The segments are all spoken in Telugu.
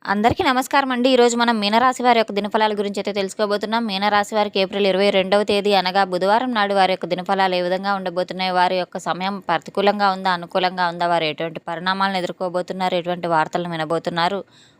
అందరికీ నమస్కారం అండి. ఈరోజు మనం మీనరాశి వారి యొక్క దినఫలాల గురించి అయితే తెలుసుకోబోతున్నాం. మీనరాశి వారికి ఏప్రిల్ 22వ తేదీ అనగా బుధవారం నాడు వారి యొక్క దినఫలాలు ఏ విధంగా ఉండబోతున్నాయి, వారి యొక్క సమయం ప్రతికూలంగా ఉందా, అనుకూలంగా ఉందా, వారు ఎటువంటి పరిణామాలను ఎదుర్కోబోతున్నారు, ఎటువంటి వార్తలను వినబోతున్నారు,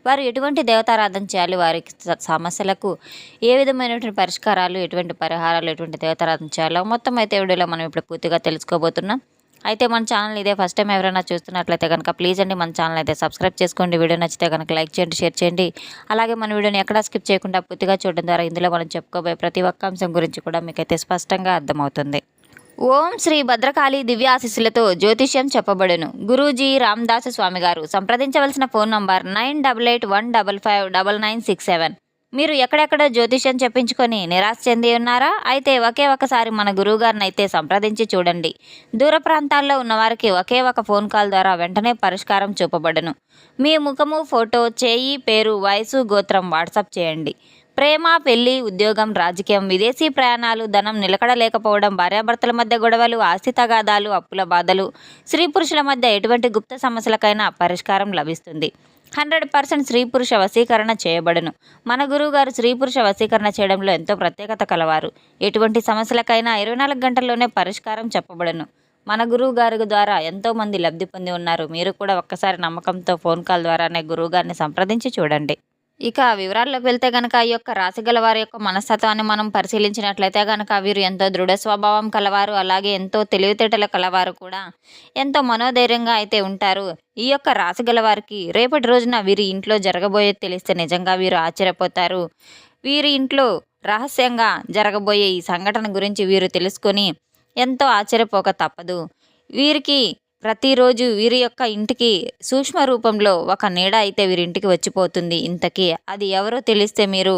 వారు ఎటువంటి దేవతారాధన చేయాలి, వారికి సమస్యలకు ఏ విధమైనటువంటి పరిష్కారాలు, ఎటువంటి పరిహారాలు, ఎటువంటి దేవతారాధన చేయాలో మొత్తం అయితే వీడియోలో మనం ఇప్పుడు పూర్తిగా తెలుసుకోబోతున్నాం. అయితే మన ఛానల్ ఇదే ఫస్ట్ టైం ఎవరైనా చూస్తున్నట్లయితే కనుక ప్లీజ్ అండి మన ఛానల్ అయితే సబ్స్క్రైబ్ చేసుకోండి. వీడియో నచ్చితే కనుక లైక్ చేయండి, షేర్ చేయండి. అలాగే మన వీడియోని ఎక్కడా స్కిప్ చేయకుండా పూర్తిగా చూడడం ద్వారా ఇందులో మనం చెప్పుకోబోయే ప్రతి ఒక్క అంశం గురించి కూడా మీకైతే స్పష్టంగా అర్థమవుతుంది. ఓం శ్రీ భద్రకాళి దివ్యాశిస్సులతో జ్యోతిష్యం చెప్పబడును. గురూజీ రామదాసు స్వామి గారు. సంప్రదించవలసిన ఫోన్ నంబర్ 9881559967. మీరు ఎక్కడెక్కడ జ్యోతిష్యం చెప్పించుకొని నిరాశ చెంది ఉన్నారా? అయితే ఒకే ఒకసారి మన గురువుగారిని అయితే సంప్రదించి చూడండి. దూర ప్రాంతాల్లో ఉన్నవారికి ఒకే ఒక ఫోన్ కాల్ ద్వారా వెంటనే పరిష్కారం చూపబడును. మీ ముఖము, ఫోటో, చేయి, పేరు, వయసు, గోత్రం వాట్సాప్ చేయండి. ప్రేమ, పెళ్లి, ఉద్యోగం, రాజకీయం, విదేశీ ప్రయాణాలు, ధనం నిలకడ లేకపోవడం, భార్యాభర్తల మధ్య గొడవలు, ఆస్తి తగాదాలు, అప్పుల బాధలు, స్త్రీ పురుషుల మధ్య ఎటువంటి గుప్త సమస్యలకైనా పరిష్కారం లభిస్తుంది. 100% స్త్రీ పురుష వశీకరణ చేయబడును. మన గురువుగారు స్త్రీ పురుష వశీకరణ చేయడంలో ఎంతో ప్రత్యేకత కలవారు. ఎటువంటి సమస్యలకైనా 24 గంటల్లోనే పరిష్కారం చెప్పబడును. మన గురువు గారి ద్వారా ఎంతోమంది లబ్ధి పొంది ఉన్నారు. మీరు కూడా ఒక్కసారి నమ్మకంతో ఫోన్ కాల్ ద్వారానే గురువుగారిని సంప్రదించి చూడండి. ఇక వివరాల్లోకి వెళ్తే గనక ఈ యొక్క రాశి గల వారి యొక్క మనస్తత్వాన్ని మనం పరిశీలించినట్లయితే గనక వీరు ఎంతో దృఢ స్వభావం కలవారు, అలాగే ఎంతో తెలివితేటల కలవారు కూడా, ఎంతో మనోధైర్యంగా అయితే ఉంటారు. ఈ యొక్క రాశి గల వారికి రేపటి రోజున వీరి ఇంట్లో జరగబోయేది తెలిస్తే నిజంగా వీరు ఆశ్చర్యపోతారు. వీరి ఇంట్లో రహస్యంగా జరగబోయే ఈ సంఘటన గురించి వీరు తెలుసుకొని ఎంతో ఆశ్చర్యపోక తప్పదు. వీరికి ప్రతిరోజు వీరి యొక్క ఇంటికి సూక్ష్మ రూపంలో ఒక నీడ అయితే వీరింటికి వచ్చిపోతుంది. ఇంతకీ అది ఎవరో తెలిస్తే మీరు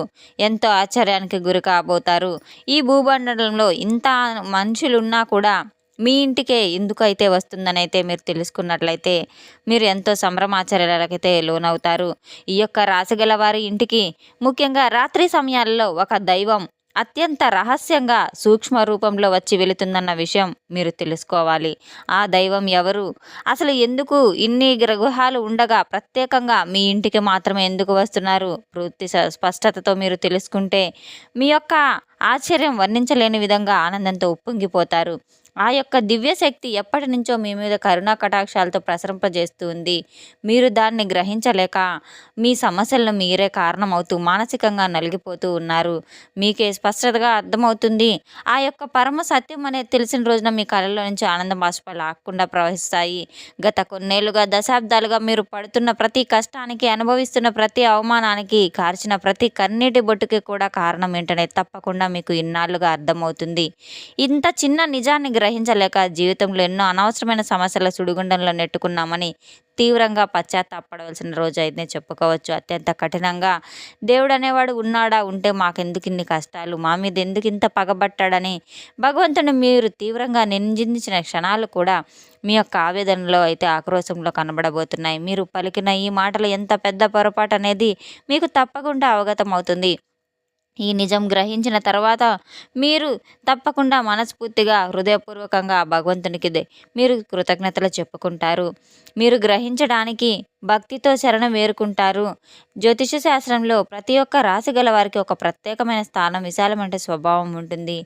ఎంతో ఆశ్చర్యానికి గురి కాబోతారు. ఈ భూమండలంలో ఇంత మనుషులున్నా కూడా మీ ఇంటికే ఎందుకైతే వస్తుందని అయితే మీరు తెలుసుకున్నట్లయితే మీరు ఎంతో సంభ్రమాచర్యాలకైతే లోనవుతారు. ఈ యొక్క రాశిగల వారి ఇంటికి ముఖ్యంగా రాత్రి సమయాల్లో ఒక దైవం అత్యంత రహస్యంగా సూక్ష్మ రూపంలో వచ్చి వెళుతుందన్న విషయం మీరు తెలుసుకోవాలి. ఆ దైవం ఎవరు, అసలు ఎందుకు ఇన్ని గ్రహాలు ఉండగా ప్రత్యేకంగా మీ ఇంటికి మాత్రమే ఎందుకు వస్తున్నారు, పూర్తి స్పష్టతతో మీరు తెలుసుకుంటే మీ యొక్క ఆశ్చర్యం వర్ణించలేని విధంగా ఆనందంతో ఉప్పొంగిపోతారు. ఆ యొక్క దివ్యశక్తి ఎప్పటి నుంచో మీ మీద కరుణా కటాక్షాలతో ప్రసరింపజేస్తూ ఉంది. మీరు దాన్ని గ్రహించలేక మీ సమస్యలను మీరే కారణమవుతూ మానసికంగా నలిగిపోతూ ఉన్నారు. మీకే స్పష్టతగా అర్థమవుతుంది. ఆ యొక్క పరమ సత్యం అనేది తెలిసిన రోజున మీ కళ్ళలో నుంచి ఆనంద బాష్పాలు ఆగకుండా ప్రవహిస్తాయి. గత కొన్నేళ్లుగా, దశాబ్దాలుగా మీరు పడుతున్న ప్రతి కష్టానికి, అనుభవిస్తున్న ప్రతి అవమానానికి, కార్చిన ప్రతి కన్నీటి బొట్టుకి కూడా కారణం ఏంటనే తప్పకుండా మీకు ఇన్నాళ్లుగా అర్థమవుతుంది. ఇంత చిన్న నిజాన్ని గ్రహించలేక జీవితంలో ఎన్నో అనవసరమైన సమస్యల సుడిగుండంలో నెట్టుకున్నామని తీవ్రంగా పశ్చాత్తాపడవలసిన రోజు అయితే చెప్పుకోవచ్చు. అత్యంత కఠినంగా దేవుడు అనేవాడు ఉన్నాడా, ఉంటే మాకెందుకు ఇన్ని కష్టాలు, మా మీద ఎందుకు ఇంత పగబట్టాడని భగవంతుని మీరు తీవ్రంగా నిందించిన క్షణాలు కూడా మీ యొక్క ఆవేదనలో అయితే ఆక్రోశంలో కనబడబోతున్నాయి. మీరు పలికిన ఈ మాటలు ఎంత పెద్ద పొరపాటు అనేది మీకు తప్పకుండా అవగతం అవుతుంది. ఈ నిజం గ్రహించిన తర్వాత మీరు తప్పకుండా మనస్ఫూర్తిగా, హృదయపూర్వకంగా భగవంతునికి మీరు కృతజ్ఞతలు చెప్పుకుంటారు. మీరు గ్రహించడానికి భక్తితో శరణం వేరుకుంటారు. జ్యోతిష శాస్త్రంలో ప్రతి ఒక్క రాశి గల వారికి ఒక ప్రత్యేకమైన స్థానం, విశాలమైన స్వభావం ఉంటుంది.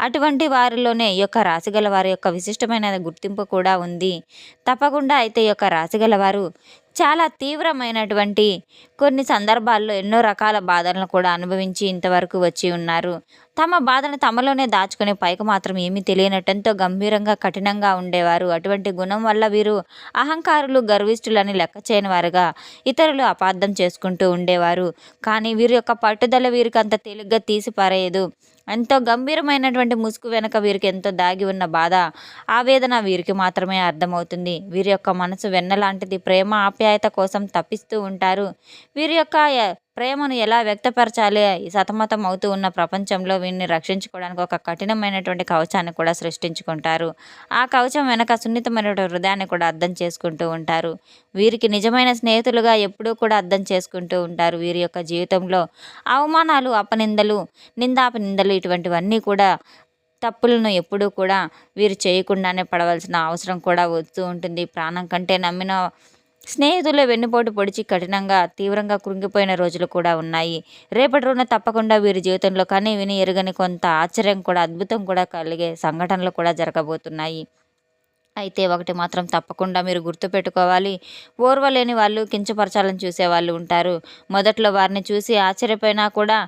అటువంటి వారిలోనే ఈ యొక్క రాశి గల వారి యొక్క విశిష్టమైన గుర్తింపు కూడా ఉంది. తప్పకుండా అయితే ఈ యొక్క రాశి గల వారు చాలా తీవ్రమైనటువంటి కొన్ని సందర్భాల్లో ఎన్నో రకాల బాధలను కూడా అనుభవించి ఇంతవరకు వచ్చి ఉన్నారు. తమ బాధను తమలోనే దాచుకుని పైకి మాత్రం ఏమీ తెలియనట్టంతో గంభీరంగా, కఠినంగా ఉండేవారు. అటువంటి గుణం వల్ల వీరు అహంకారులు, గర్విష్ఠులని లెక్క చేయని వారుగా ఇతరులు అపార్థం చేసుకుంటూ ఉండేవారు. కానీ వీరి యొక్క పట్టుదల వీరికి అంత తేలిగ్గా తీసి పారేయదు. ఎంతో గంభీరమైనటువంటి ముసుగు వెనక వీరికి ఎంతో దాగి ఉన్న బాధ, ఆవేదన వీరికి మాత్రమే అర్థమవుతుంది. వీరి యొక్క మనసు వెన్నలాంటిది. ప్రేమ, ఆప్యాయత కోసం తప్పిస్తూ ఉంటారు. వీరి యొక్క ప్రేమను ఎలా వ్యక్తపరచాలి సతమతం అవుతూ ఉన్న ప్రపంచంలో వీరిని రక్షించుకోవడానికి ఒక కఠినమైనటువంటి కవచాన్ని కూడా సృష్టించుకుంటారు. ఆ కవచం వెనక సున్నితమైనటువంటి హృదయాన్ని కూడా అర్థం చేసుకుంటూ ఉంటారు. వీరికి నిజమైన స్నేహితులుగా ఎప్పుడూ కూడా అర్థం చేసుకుంటూ ఉంటారు. వీరి యొక్క జీవితంలో అవమానాలు, అపనిందలు, నిందాపనిందలు ఇటువంటివన్నీ కూడా తప్పులను ఎప్పుడూ కూడా వీరు చేయకుండానే పడవలసిన అవసరం కూడా వస్తూ ఉంటుంది. ప్రాణం కంటే నమ్మిన స్నేహితుల వెన్నుపోటు పొడిచి కఠినంగా తీవ్రంగా కృంగిపోయిన రోజులు కూడా ఉన్నాయి. రేపటి రోజున తప్పకుండా వీరి జీవితంలో కని విని ఎరుగని కొంత ఆశ్చర్యం కూడా అద్భుతం కూడా కలిగే సంఘటనలు కూడా జరగబోతున్నాయి. అయితే ఒకటి మాత్రం తప్పకుండా మీరు గుర్తుపెట్టుకోవాలి. ఓర్వలేని వాళ్ళు కించపరచాలని చూసేవాళ్ళు ఉంటారు. మొదట్లో వారిని చూసి ఆశ్చర్యపోయినా కూడా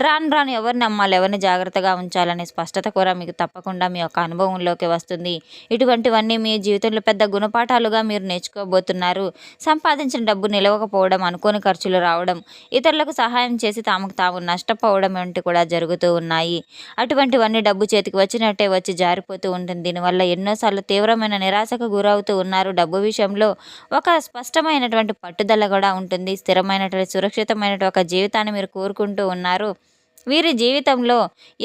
రాను రాను ఎవరిని నమ్మాలి, ఎవరిని జాగ్రత్తగా ఉంచాలనే స్పష్టత కూడా మీకు తప్పకుండా మీ యొక్క అనుభవంలోకి వస్తుంది. ఇటువంటివన్నీ మీ జీవితంలో పెద్ద గుణపాఠాలుగా మీరు నేర్చుకోబోతున్నారు. సంపాదించిన డబ్బు నిలవకపోవడం, అనుకోని ఖర్చులు రావడం, ఇతరులకు సహాయం చేసి తాము నష్టపోవడం వంటి కూడా జరుగుతూ ఉన్నాయి. అటువంటివన్నీ డబ్బు చేతికి వచ్చినట్టే వచ్చి జారిపోతూ ఉంటుంది. దీనివల్ల ఎన్నోసార్లు తీవ్రమైన నిరాశకు గురవుతూ ఉన్నారు. డబ్బు విషయంలో ఒక స్పష్టమైనటువంటి పట్టుదల కూడా ఉంటుంది. స్థిరమైనటువంటి సురక్షితమైనటువంటి ఒక జీవితాన్ని మీరు కోరుకుంటూ ఉన్నారు. వీరి జీవితంలో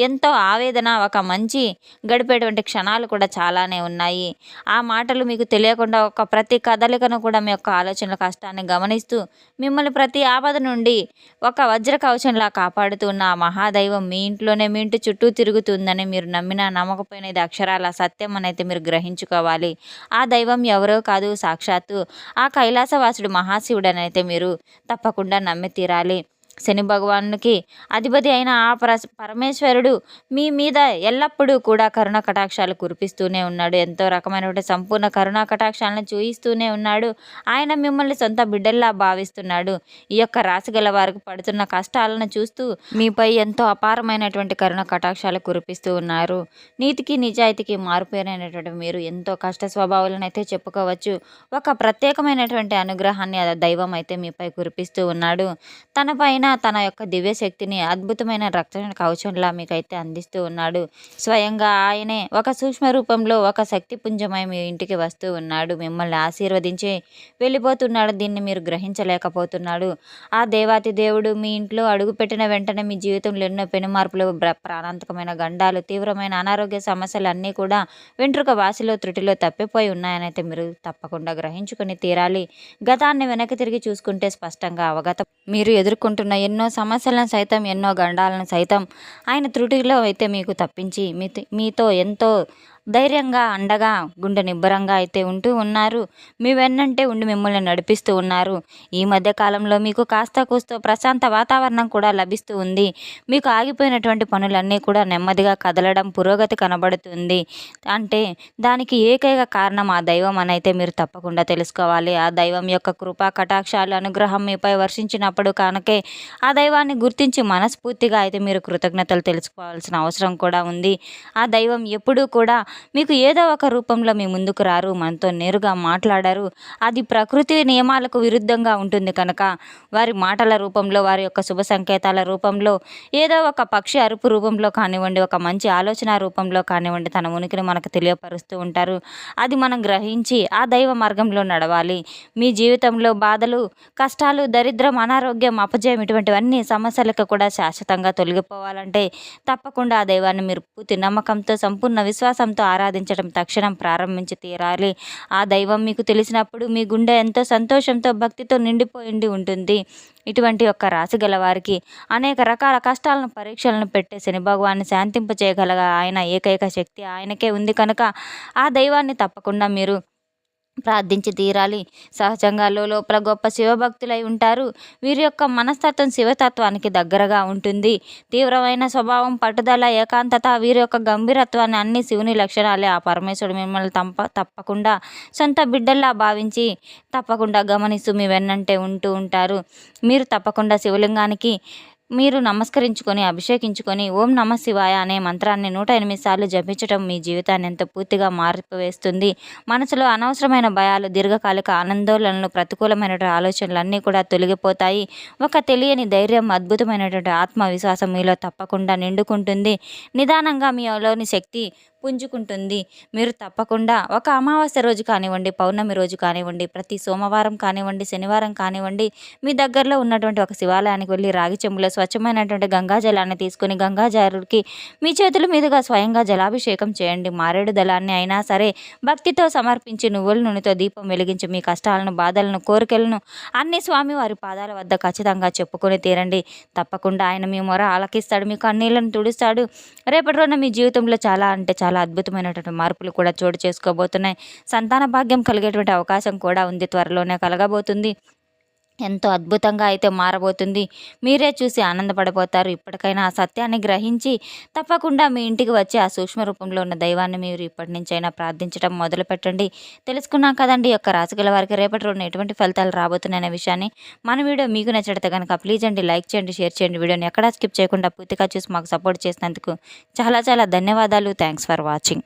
ఎంతో ఆవేదన, ఒక మంచి గడిపేటువంటి క్షణాలు కూడా చాలానే ఉన్నాయి. ఆ మాటలు మీకు తెలియకుండా ఒక ప్రతి కదలికను కూడా మీ యొక్క ఆలోచనల కష్టాన్ని గమనిస్తూ మిమ్మల్ని ప్రతి ఆపద నుండి ఒక వజ్ర కవచంలా కాపాడుతూ ఉన్న ఆ మహాదైవం మీ ఇంట్లోనే, మీ ఇంటి చుట్టూ తిరుగుతుందని మీరు నమ్మినా నమ్మకపోయినా ఇది అక్షరాల సత్యం అనైతే మీరు గ్రహించుకోవాలి. ఆ దైవం ఎవరో కాదు, సాక్షాత్తు ఆ కైలాసవాసుడు మహాశివుడు అనైతే మీరు తప్పకుండా నమ్మి తీరాలి. శని భగవానునికి అధిపతి అయిన ఆ పరమేశ్వరుడు మీ మీద ఎల్లప్పుడూ కూడా కరుణ కటాక్షాలు కురిపిస్తూనే ఉన్నాడు. ఎంతో రకమైనటువంటి సంపూర్ణ కరుణా కటాక్షాలను చూయిస్తూనే ఉన్నాడు. ఆయన మిమ్మల్ని సొంత బిడ్డల్లా భావిస్తున్నాడు. ఈ యొక్క రాశి గల వారికి పడుతున్న కష్టాలను చూస్తూ మీపై ఎంతో అపారమైనటువంటి కరుణ కటాక్షాలు కురిపిస్తూ ఉన్నారు. నీతికి నిజాయితీకి మారుపేరైనటువంటి మీరు ఎంతో కష్ట స్వభావాలను అయితే చెప్పుకోవచ్చు. ఒక ప్రత్యేకమైనటువంటి అనుగ్రహాన్ని ఆ దైవం అయితే మీపై కురిపిస్తూ ఉన్నాడు. తన యొక్క దివ్యశక్తిని అద్భుతమైన రక్షణ కవచంలా మీకైతే అందిస్తూ ఉన్నాడు. స్వయంగా ఆయనే ఒక సూక్ష్మ రూపంలో ఒక శక్తి పుంజమై మీ ఇంటికి వస్తూ ఉన్నాడు. మిమ్మల్ని ఆశీర్వదించి వెళ్ళిపోతున్నాడు. దీన్ని మీరు గ్రహించలేకపోతున్నాడు. ఆ దేవాతి దేవుడు మీ ఇంట్లో అడుగుపెట్టిన వెంటనే మీ జీవితంలో ఎన్నో పెనుమార్పులు, ప్రాణాంతకమైన గండాలు, తీవ్రమైన అనారోగ్య సమస్యలు అన్నీ కూడా వెంట్రుక వాసిలో త్రుటిలో తప్పిపోయి ఉన్నాయనైతే మీరు తప్పకుండా గ్రహించుకొని తీరాలి. గతాన్ని వెనక్కి తిరిగి చూసుకుంటే స్పష్టంగా మీరు ఎదుర్కొంటున్న ఎన్నో సమస్యలను సైతం, ఎన్నో గండాలను సైతం ఆయన త్రుటిలో అయితే మీకు తప్పించి మీతో ఎంతో ధైర్యంగా, అండగా, గుండె నిబ్బరంగా అయితే ఉంటూ ఉన్నారు. మీ వెన్నంటే ఉండి మిమ్మల్ని నడిపిస్తూ ఉన్నారు. ఈ మధ్య కాలంలో మీకు కాస్త కూస్తో ప్రశాంత వాతావరణం కూడా లభిస్తూ ఉంది. మీకు ఆగిపోయినటువంటి పనులన్నీ కూడా నెమ్మదిగా కదలడం, పురోగతి కనబడుతుంది. అంటే దానికి ఏకైక కారణం ఆ దైవం అనైతే మీరు తప్పకుండా తెలుసుకోవాలి. ఆ దైవం యొక్క కృపా కటాక్షాలు, అనుగ్రహం మీపై వర్షించినప్పుడు కనుకే ఆ దైవాన్ని గుర్తించి మనస్ఫూర్తిగా అయితే మీరు కృతజ్ఞతలు తెలుసుకోవాల్సిన అవసరం కూడా ఉంది. ఆ దైవం ఎప్పుడూ కూడా మీకు ఏదో ఒక రూపంలో మీ ముందుకు రారు, మనతో నేరుగా మాట్లాడారు. అది ప్రకృతి నియమాలకు విరుద్ధంగా ఉంటుంది కనుక వారి మాటల రూపంలో, వారి యొక్క శుభ సంకేతాల రూపంలో, ఏదో ఒక పక్షి అరుపు రూపంలో కానివ్వండి, ఒక మంచి ఆలోచన రూపంలో కానివ్వండి, తన ఉనికిని మనకు తెలియపరుస్తూ ఉంటారు. అది మనం గ్రహించి ఆ దైవ మార్గంలో నడవాలి. మీ జీవితంలో బాధలు, కష్టాలు, దరిద్రం, అనారోగ్యం, అపజయం ఇటువంటివన్నీ సమస్యలకు కూడా శాశ్వతంగా తొలగిపోవాలంటే తప్పకుండా ఆ దైవాన్ని మీరు పూర్తి నమ్మకంతో, సంపూర్ణ విశ్వాసంతో ఆరాధించడం తక్షణం ప్రారంభించి తీరాలి. ఆ దైవం మీకు తెలిసినప్పుడు మీ గుండె ఎంతో సంతోషంతో, భక్తితో నిండిపోయిండి ఉంటుంది. ఇటువంటి యొక్క రాశి గల వారికి అనేక రకాల కష్టాలను, పరీక్షలను పెట్టే శని భగవాన్ని శాంతింప చేయగల ఆయన ఏకైక శక్తి ఆయనకే ఉంది కనుక ఆ దైవాన్ని తప్పకుండా మీరు ప్రార్థించి తీరాలి. సహజంగా లోపల గొప్ప శివభక్తులై ఉంటారు. వీరి యొక్క మనస్తత్వం శివతత్వానికి దగ్గరగా ఉంటుంది. తీవ్రమైన స్వభావం, పట్టుదల, ఏకాంతత, వీరి యొక్క గంభీరత్వాన్ని అన్ని శివుని లక్షణాలే. ఆ పరమేశ్వరుడు మిమ్మల్ని తప్పకుండా సొంత బిడ్డల్లా భావించి తప్పకుండా గమనిస్తూ మీ వెన్నంటే ఉంటూ ఉంటారు. మీరు తప్పకుండా శివలింగానికి మీరు నమస్కరించుకొని, అభిషేకించుకొని ఓం నమ శివాయ అనే మంత్రాన్ని 108 సార్లు జపించడం మీ జీవితాన్ని ఎంతో పూర్తిగా మార్పివేస్తుంది. మనసులో అనవసరమైన భయాలు, దీర్ఘకాలిక ఆందోళనలు, ప్రతికూలమైనటువంటి ఆలోచనలు అన్నీ కూడా తొలగిపోతాయి. ఒక తెలియని ధైర్యం, అద్భుతమైనటువంటి ఆత్మవిశ్వాసం మీలో తప్పకుండా నిండుకుంటుంది. నిదానంగా మీలోని శక్తి పుంజుకుంటుంది. మీరు తప్పకుండా ఒక అమావాస్య రోజు కానివ్వండి, పౌర్ణమి రోజు కానివ్వండి, ప్రతి సోమవారం కానివ్వండి, శనివారం కానివ్వండి, మీ దగ్గరలో ఉన్నటువంటి ఒక శివాలయానికి వెళ్ళి రాగి చెంబులో స్వచ్ఛమైనటువంటి గంగాజలాన్ని తీసుకొని గంగాజారుడికి మీ చేతుల మీదుగా స్వయంగా జలాభిషేకం చేయండి. మారేడు దళాన్ని అయినా సరే భక్తితో సమర్పించి నువ్వుల నూనెతో దీపం వెలిగించి మీ కష్టాలను, బాధలను, కోరికలను అన్ని స్వామి వారి పాదాల వద్ద ఖచ్చితంగా చెప్పుకొని తీరండి. తప్పకుండా ఆయన మీ మొర ఆలకిస్తాడు, మీ కన్నీళ్లను తుడుస్తాడు. రేపటి రోజున మీ జీవితంలో చాలా అంటే చాలా చాలా అద్భుతమైనటువంటి మార్పులు కూడా చోటు చేసుకోబోతున్నాయి. సంతాన భాగ్యం కలిగేటువంటి అవకాశం కూడా ఉంది, త్వరలోనే కలగబోతుంది. ఎంతో అద్భుతంగా అయితే మారబోతుంది. మీరే చూసి ఆనందపడిపోతారు. ఇప్పటికైనా ఆ సత్యాన్ని గ్రహించి తప్పకుండా మీ ఇంటికి వచ్చి ఆ సూక్ష్మ రూపంలో ఉన్న దైవాన్ని మీరు ఇప్పటి నుంచైనా ప్రార్థించడం మొదలుపెట్టండి. తెలుసుకున్నాం కదండి ఈ యొక్క రాశి గల వారికి రేపటి రోజున ఎటువంటి ఫలితాలు రాబోతున్నాయనే విషయాన్ని. మన వీడియో మీకు నచ్చితే కనుక ప్లీజ్ అండి లైక్ చేయండి, షేర్ చేయండి. వీడియోని ఎక్కడా స్కిప్ చేయకుండా పూర్తిగా చూసి మాకు సపోర్ట్ చేసినందుకు చాలా చాలా ధన్యవాదాలు. Thanks for watching.